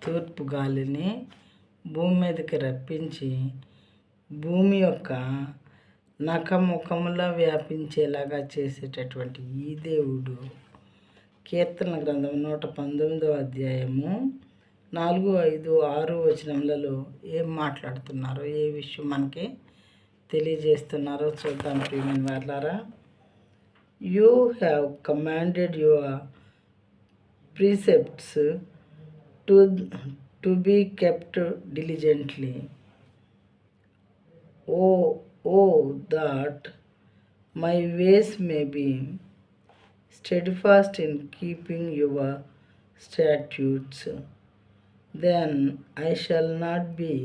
తూర్పు గాలిని భూమి మీదకి రప్పించి భూమి యొక్క నఖముఖములా వ్యాపించేలాగా చేసేటటువంటి ఈ దేవుడు కీర్తన గ్రంథం 119వ అధ్యాయము 4, 5, 6 వచనములలో ఏం మాట్లాడుతున్నారో, ఏ విషయం మనకి తెలియజేస్తున్నారో చూద్దాం. ప్రియమైన వారలారా, you have commanded your precepts to be kept diligently. Oh, that my ways may be steadfast in keeping your statutes. Then I shall not be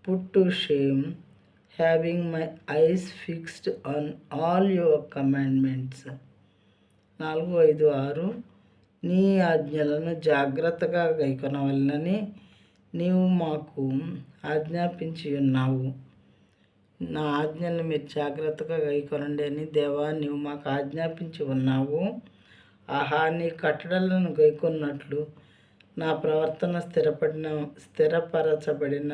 put to shame, having my eyes fixed on all your commandments. 4, 5, 6 నీ ఆజ్ఞలను జాగ్రత్తగా గైకొనవలనని నీవు మాకు ఆజ్ఞాపించి ఉన్నావు. నా ఆజ్ఞలను మీరు జాగ్రత్తగా గైకొనండి అని దేవా నీవు మాకు ఆజ్ఞాపించి ఉన్నావు. ఆహా, నీ కట్టడలను గైకొన్నట్లు నా ప్రవర్తన స్థిరపరచబడిన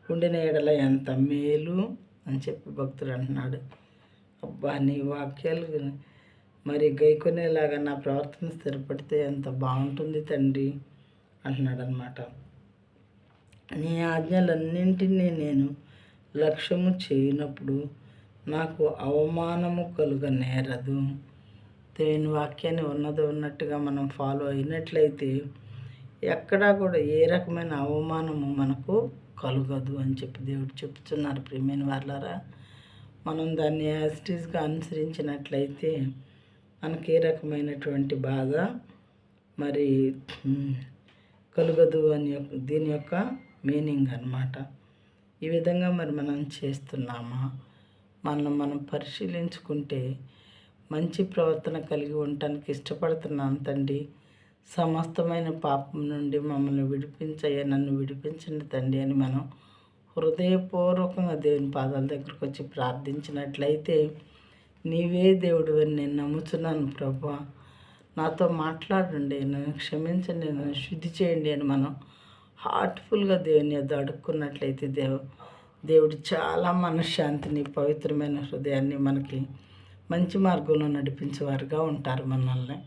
ఉండిన ఎడల ఎంత మేలు అని చెప్పి భక్తుడు అంటున్నాడు. అబ్బా, నీ వాక్యాలు మరి గైకొనేలాగా నా ప్రవర్తన స్థిరపడితే ఎంత బాగుంటుంది తండ్రి అంటున్నాడు అనమాట. నీ ఆజ్ఞలన్నింటినీ నేను లక్ష్యము చేయనప్పుడు నాకు అవమానము కలుగనేరదు. దేవుని వాక్యాన్ని ఉన్నట్టుగా మనం ఫాలో అయినట్లయితే ఎక్కడా కూడా ఏ రకమైన అవమానము మనకు కలుగదు అని చెప్పి దేవుడు చెప్తున్నారు. ప్రియమైన వారలారా, మనం దాన్ని యాజిటీస్గా అనుసరించినట్లయితే మనకి ఏ రకమైనటువంటి బాధ మరి కలుగదు అని దీని యొక్క మీనింగ్ అన్నమాట. ఈ విధంగా మరి మనం చేస్తున్నామా? మనం పరిశీలించుకుంటే మంచి ప్రవర్తన కలిగి ఉండటానికి ఇష్టపడుతున్నాను తండ్రి. సమస్తమైన పాపం నుండి మమ్మల్ని విడిపించయ్యా, నన్ను విడిపించండి తండ్రి అని మనం హృదయపూర్వకంగా దేవుని పాదాల దగ్గరకు వచ్చి ప్రార్థించినట్లయితే నీవే దేవుడు అని నేను నమ్ముతున్నాను ప్రభువా, నాతో మాట్లాడండి, నన్ను క్షమించండి, నన్ను శుద్ధి చేయండి అని మనం హార్ట్ఫుల్గా దేవుని యొద్ద అడుక్కున్నట్లయితే దేవుడు చాలా మనశ్శాంతిని, పవిత్రమైన హృదయాన్ని మనకి మంచి మార్గంలో నడిపించేవారుగా ఉంటారు మనల్ని.